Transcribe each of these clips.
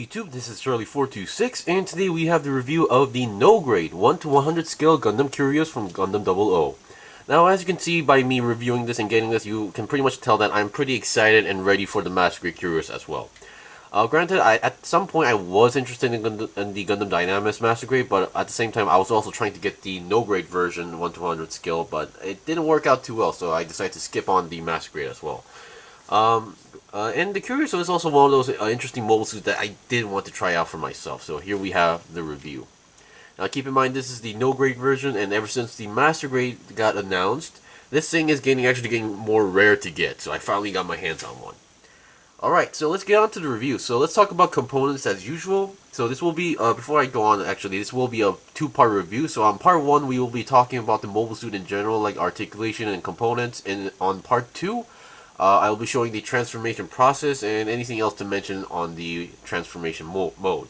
YouTube, this is Charlie426, and today we have the review of the No Grade 1 to 100 scale Gundam Kyrios from Gundam 00. Now, as you can see by me reviewing this and getting this, you can pretty much tell that I'm pretty excited and ready for the Master Grade Kyrios as well. Granted, at some point I was interested in the Gundam Dynamis Master Grade, but at the same time I was also trying to get the No Grade version 1 to 100 scale, but it didn't work out too well, so I decided to skip on the Master Grade as well. And the Kyrios is also one of those interesting mobile suits that I did want to try out for myself, so here we have the review. Now keep in mind this is the No Grade version, and ever since the Master Grade got announced, this thing is actually getting more rare to get, so I finally got my hands on one. Alright, so let's get on to the review. So let's talk about components as usual. So this will be, before I go on actually, this will be a two-part review. So on part 1 we will be talking about the mobile suit in general, like articulation and components, and on part 2, I will be showing the transformation process and anything else to mention on the transformation mode.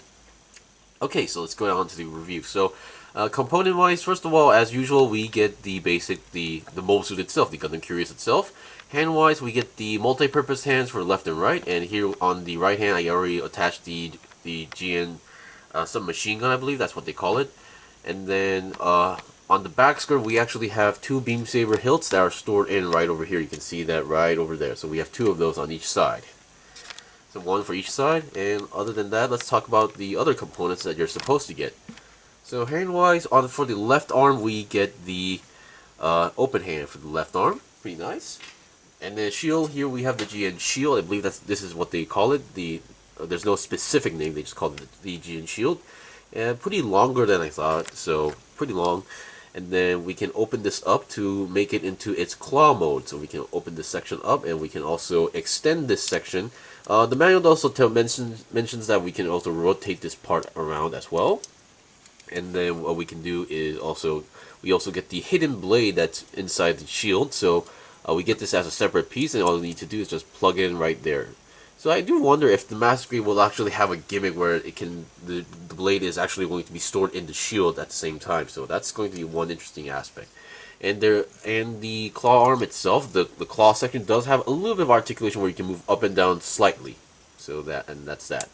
Okay, so let's go on to the review. So, component-wise, first of all, as usual, we get the basic, the mobile suit itself, the Gundam Kyrios itself. Hand-wise, we get the multi-purpose hands for left and right, and here on the right hand, I already attached the GN submachine gun, I believe that's what they call it. And then on the back skirt, we actually have two beam saber hilts that are stored in right over here. You can see that right over there. So we have two of those on each side. So one for each side, and other than that, let's talk about the other components that you're supposed to get. So hand-wise, for the left arm, we get the open hand for the left arm. Pretty nice. And then shield, here we have the GN shield. I believe this is what they call it. There's no specific name, they just call it the GN shield. And pretty longer than I thought, so pretty long. And then we can open this up to make it into its claw mode. So we can open this section up, and we can also extend this section. The manual also mentions that we can also rotate this part around as well. And then what we can do is we also get the hidden blade that's inside the shield. So we get this as a separate piece, and all we need to do is just plug it in right there. So I do wonder if the Master Grade will actually have a gimmick where the blade is actually going to be stored in the shield at the same time. So that's going to be one interesting aspect. And the claw arm itself, the claw section does have a little bit of articulation where you can move up and down slightly. So that's that.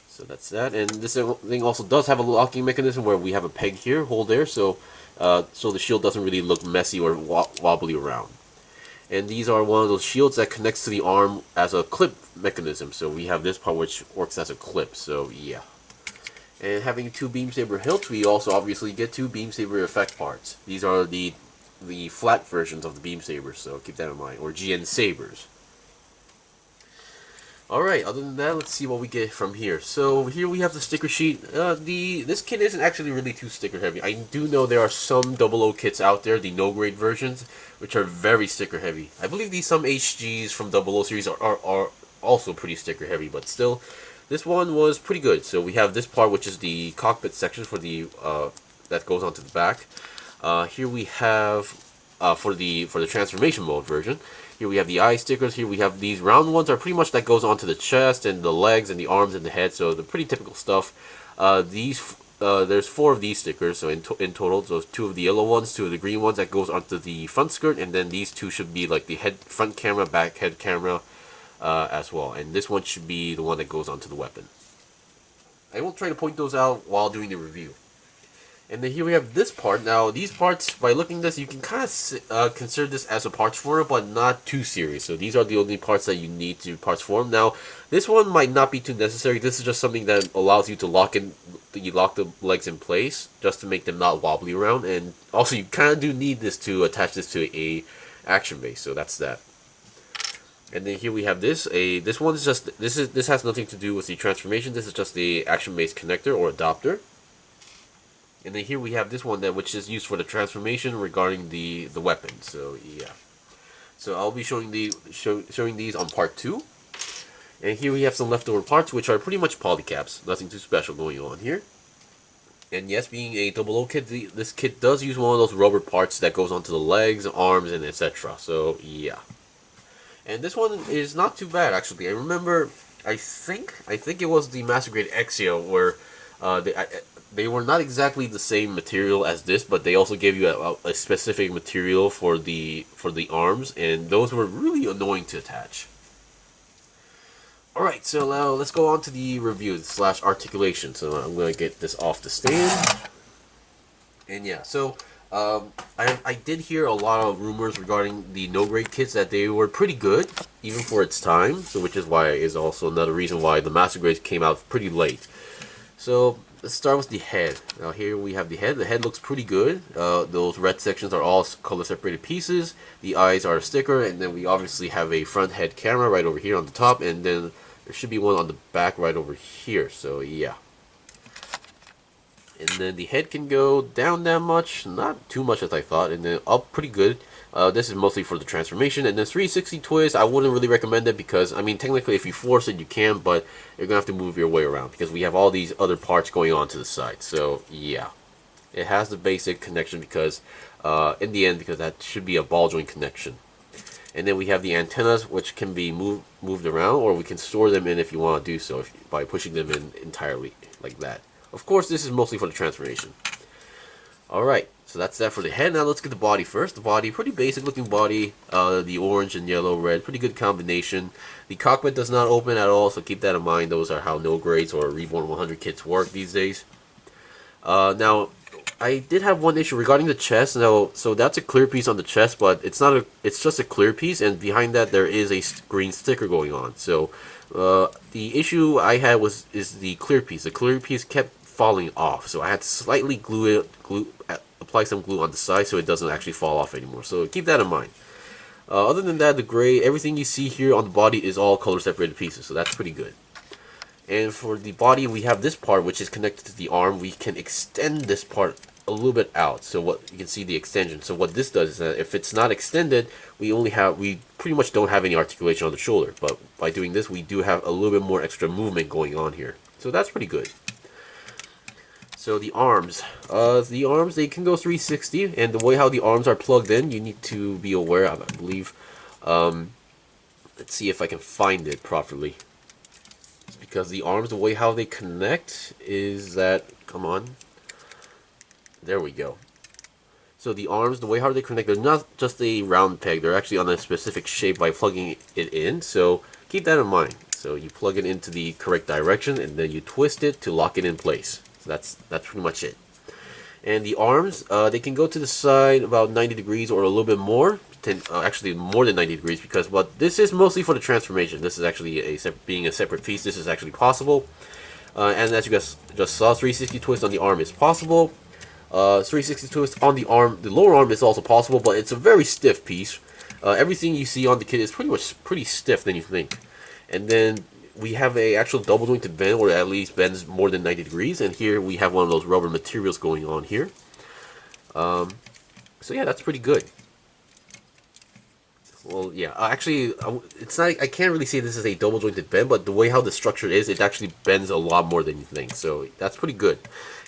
So that's that. And this thing also does have a locking mechanism where we have a peg here, hole there, so the shield doesn't really look messy or wobbly around. And these are one of those shields that connects to the arm as a clip mechanism. So we have this part which works as a clip. So yeah. And having two beam saber hilts, we also obviously get two beam saber effect parts. These are the flat versions of the beam sabers. So keep that in mind, or GN sabers. Alright, other than that, let's see what we get from here. So here we have the sticker sheet. This kit isn't actually really too sticker heavy. I do know there are some 00 kits out there, the no grade versions, which are very sticker heavy. I believe some HGs from 00 series are also pretty sticker heavy, but still, this one was pretty good. So we have this part, which is the cockpit section for the that goes onto the back. Here we have for the transformation mode version. Here we have the eye stickers. Here we have these round ones are pretty much that goes onto the chest and the legs and the arms and the head. So the pretty typical stuff. There's 4 of these stickers. So in total, those 2 of the yellow ones, 2 of the green ones that goes onto the front skirt, and then these 2 should be like the front camera, back head camera as well. And this one should be the one that goes onto the weapon. I will try to point those out while doing the review. And then here we have this part. Now, these parts, by looking at this, you can kind of consider this as a parts form, but not too serious. So these are the only parts that you need to parts form. Now, this one might not be too necessary. This is just something that allows you to lock the legs in place, just to make them not wobbly around. And also, you kind of do need this to attach this to a action base. So that's that. And then here we have this. This has nothing to do with the transformation. This is just the action base connector or adapter. And then here we have this one which is used for the transformation regarding the weapon. So yeah. So I'll be showing these on part 2. And here we have some leftover parts, which are pretty much polycaps. Nothing too special going on here. And yes, being a 00 kit, this kit does use one of those rubber parts that goes onto the legs, arms, and etc. So yeah. And this one is not too bad actually. I remember, I think it was the Master Grade Exio where they were not exactly the same material as this, but they also gave you a specific material for the arms, and those were really annoying to attach. Alright, so now let's go on to the review slash articulation. So I'm going to get this off the stand. And yeah, so I did hear a lot of rumors regarding the no grade kits that they were pretty good, even for its time. So which is why is also another reason why the master grades came out pretty late. So let's start with the head. Now here we have the head. The head looks pretty good. Those red sections are all color separated pieces. The eyes are a sticker, and then we obviously have a front head camera right over here on the top, and then there should be one on the back right over here. So yeah. And then the head can go down that much, not too much as I thought, and then up pretty good. This is mostly for the transformation. And then 360 twist, I wouldn't really recommend it because, I mean, technically if you force it, you can, but you're going to have to move your way around because we have all these other parts going on to the side. So, yeah. It has the basic connection because, in the end, because that should be a ball joint connection. And then we have the antennas, which can be moved around, or we can store them in if you want to do so by pushing them in entirely, like that. Of course, this is mostly for the transformation. Alright, so that's that for the head. Now let's get the body first. The body, pretty basic looking body. The orange and yellow, red, pretty good combination. The cockpit does not open at all, so keep that in mind. Those are how no grades or Reborn 100 kits work these days. Now, I did have one issue regarding the chest. Now, so that's a clear piece on the chest, but it's not a. It's just a clear piece, and behind that there is a green sticker going on. So, the issue I had is the clear piece. The clear piece kept falling off, so I had to slightly apply some glue on the side so it doesn't actually fall off anymore. So keep that in mind. Other than that, the gray, everything you see here on the body is all color separated pieces, so that's pretty good. And for the body, we have this part which is connected to the arm. We can extend this part a little bit out, so what you can see the extension. So what this does is that if it's not extended, we pretty much don't have any articulation on the shoulder. But by doing this, we do have a little bit more extra movement going on here. So that's pretty good. So the arms, they can go 360, and the way how the arms are plugged in, you need to be aware of, I believe. Let's see if I can find it properly. It's because the arms, the way how they connect is that, come on, there we go. So the arms, the way how they connect, they're not just a round peg, they're actually on a specific shape by plugging it in, so keep that in mind. So you plug it into the correct direction, and then you twist it to lock it in place. So that's pretty much it. And the arms, they can go to the side about 90 degrees or a little bit more. Actually more than 90 degrees, because this is mostly for the transformation. This is actually being a separate piece. This is actually possible. And as you guys just saw, 360 twist on the arm is possible. 360 twist on the arm, the lower arm is also possible, but it's a very stiff piece. Everything you see on the kit is pretty stiff than you think. And then we have a actual double jointed bend, or at least bends more than 90 degrees, and here we have one of those rubber materials going on here. So yeah, that's pretty good. Well, yeah, actually, it's not. I can't really say this is a double jointed bend, but the way how the structure is, it actually bends a lot more than you think. So that's pretty good.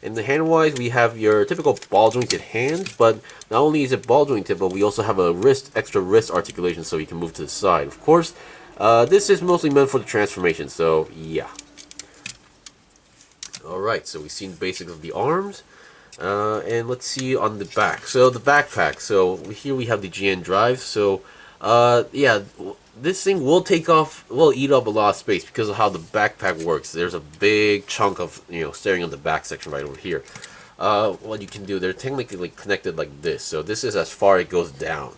And the hand wise, we have your typical ball jointed hand, but not only is it ball jointed, but we also have a extra wrist articulation, so you can move to the side. Of course. This is mostly meant for the transformation, so yeah. Alright, so we've seen the basics of the arms. And let's see on the back. So the backpack, so here we have the GN drive. So, yeah, this thing will eat up a lot of space because of how the backpack works. There's a big chunk of, staring on the back section right over here. What you can do, they're technically connected like this. So this is as far it goes down.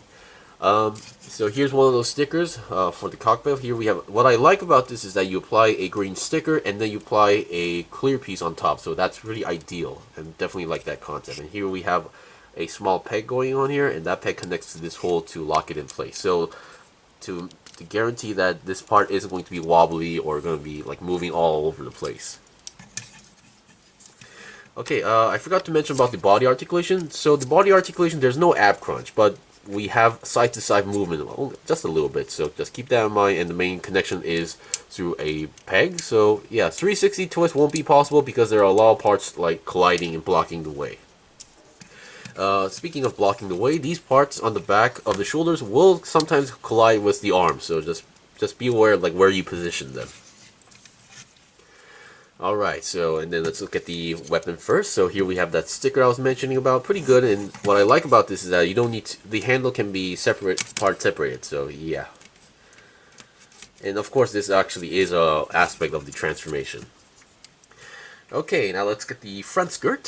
So here's one of those stickers for the cockpit. Here we have, what I like about this is that you apply a green sticker and then you apply a clear piece on top, so that's really ideal and definitely like that concept. And here we have a small peg going on here, and that peg connects to this hole to lock it in place, so to guarantee that this part isn't going to be wobbly or going to be like moving all over the place. Okay, I forgot to mention about the body articulation. So the body articulation, there's no ab crunch, but we have side-to-side movement, just a little bit, so just keep that in mind. And the main connection is through a peg. So yeah, 360 twist won't be possible because there are a lot of parts like colliding and blocking the way. Speaking of blocking the way, these parts on the back of the shoulders will sometimes collide with the arms, so just be aware of like where you position them. Alright, so, and then let's look at the weapon first. So here we have that sticker I was mentioning about, pretty good, and what I like about this is that you don't need to, the handle can be parts separated, so yeah. And of course, this actually is a aspect of the transformation. Okay, now let's get the front skirt.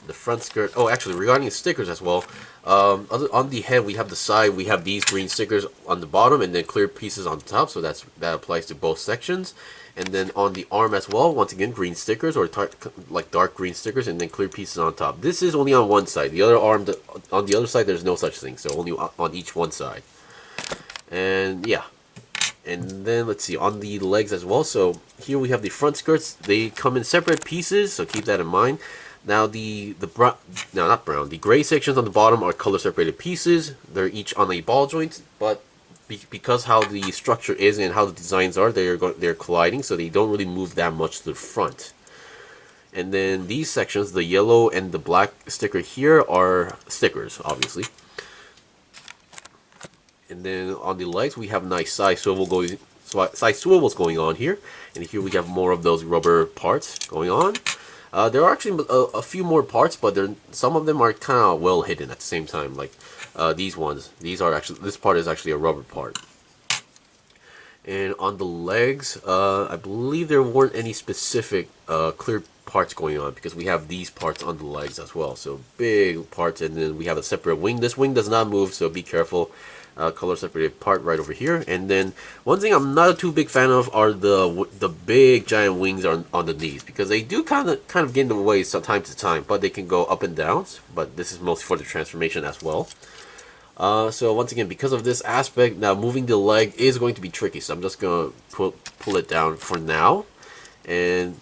The front skirt. Oh, actually, regarding the stickers as well. On the head, we have the side. We have these green stickers on the bottom, and then clear pieces on the top. So that applies to both sections. And then on the arm as well, once again, green stickers or like dark green stickers, and then clear pieces on top. This is only on one side. The other arm, on the other side, there's no such thing. So only on each one side. And yeah. And then let's see, on the legs as well. So here we have the front skirts. They come in separate pieces, so keep that in mind. Now the gray sections on the bottom are color separated pieces. They're each on a ball joint, but because how the structure is and how the designs are, they're colliding, so they don't really move that much to the front. And then these sections, the yellow and the black sticker here, are stickers, obviously. And then on the legs, we have nice side swivels going on here. And here we have more of those rubber parts going on. There are actually a few more parts, but some of them are kind of well hidden at the same time. Like these ones. This part is actually a rubber part. And on the legs, I believe there weren't any specific clear parts going on, because we have these parts on the legs as well. So big parts, and then we have a separate wing. This wing does not move, so be careful. Color separated part right over here. And then one thing I'm not a too big fan of are the big giant wings on the knees, because they do kind of get in the way from time to time, but they can go up and down. But this is mostly for the transformation as well. So once again, because of this aspect, now moving the leg is going to be tricky, so I'm just gonna pull it down for now. And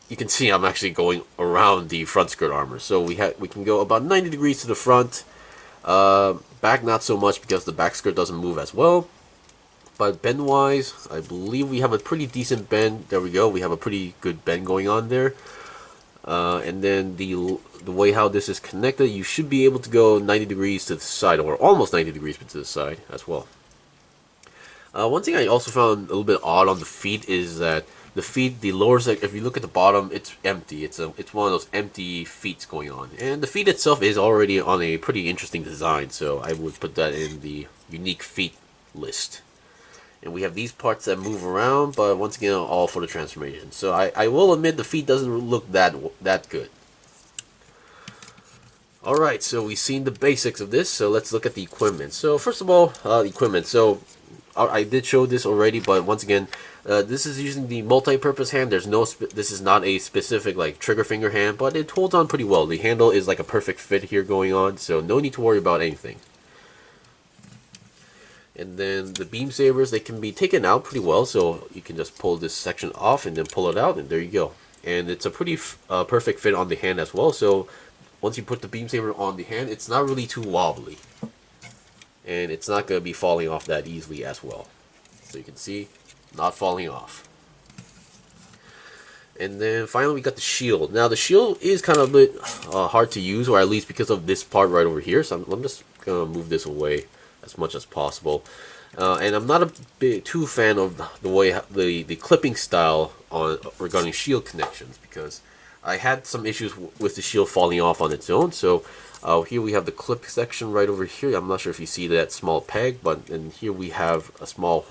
you can see I'm actually going around the front skirt armor, so we can go about 90 degrees to the front. Back not so much, because the back skirt doesn't move as well. But bend wise, I believe we have a pretty decent bend. There we go, we have a pretty good bend going on there. And then the way how this is connected, you should be able to go 90 degrees to the side, or almost 90 degrees to the side as well. One thing I also found a little bit odd on the feet is that the feet, the lower section, if you look at the bottom, it's empty. It's one of those empty feet going on, and the feet itself is already on a pretty interesting design, so I would put that in the unique feet list. And we have these parts that move around, but once again, all for the transformation. So I will admit the feet doesn't look that good. Alright, so we've seen the basics of this, so let's look at the equipment. So first of all, the equipment. So I did show this already, but once again, this is using the multi-purpose hand. There's no this is not a specific like trigger finger hand, but it holds on pretty well. The handle is like a perfect fit here going on, so no need to worry about anything. And then the beam sabers, they can be taken out pretty well, so you can just pull this section off and then pull it out, and there you go. And it's a pretty perfect fit on the hand as well, so once you put the beam saber on the hand, it's not really too wobbly. And it's not going to be falling off that easily as well. So you can see, not falling off. And then finally we got the shield. Now the shield is kind of a bit hard to use, or at least because of this part right over here, so I'm just going to move this away as much as possible. And I'm not too fan of the way the clipping style regarding shield connections, because I had some issues with the shield falling off on its own. So here we have the clip section right over here. I'm not sure if you see that small peg, but and here we have a small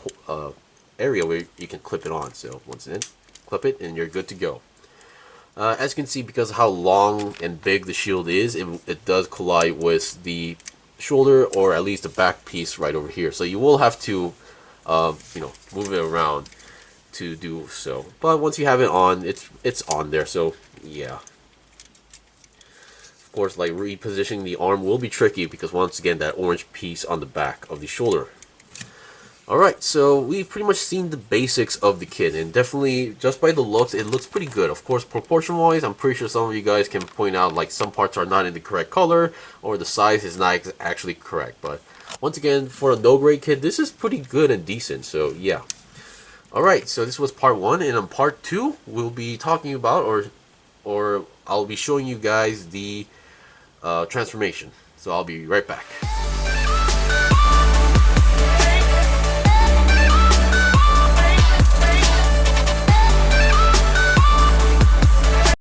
area where you can clip it on. So once again, clip it and you're good to go. As you can see, because of how long and big the shield is, it does collide with the shoulder, or at least the back piece right over here. So you will have to move it around to do so. But once you have it on, it's on there. So yeah. Of course, like repositioning the arm will be tricky, because once again, that orange piece on the back of the shoulder. Alright, so we've pretty much seen the basics of the kit, and definitely just by the looks, it looks pretty good. Of course, proportion wise, I'm pretty sure some of you guys can point out like some parts are not in the correct color, or the size is not actually correct. But once again, for a no-grade kit, this is pretty good and decent, so yeah. Alright, so this was part 1, and in part 2, we'll be talking about, or I'll be showing you guys the transformation. So I'll be right back.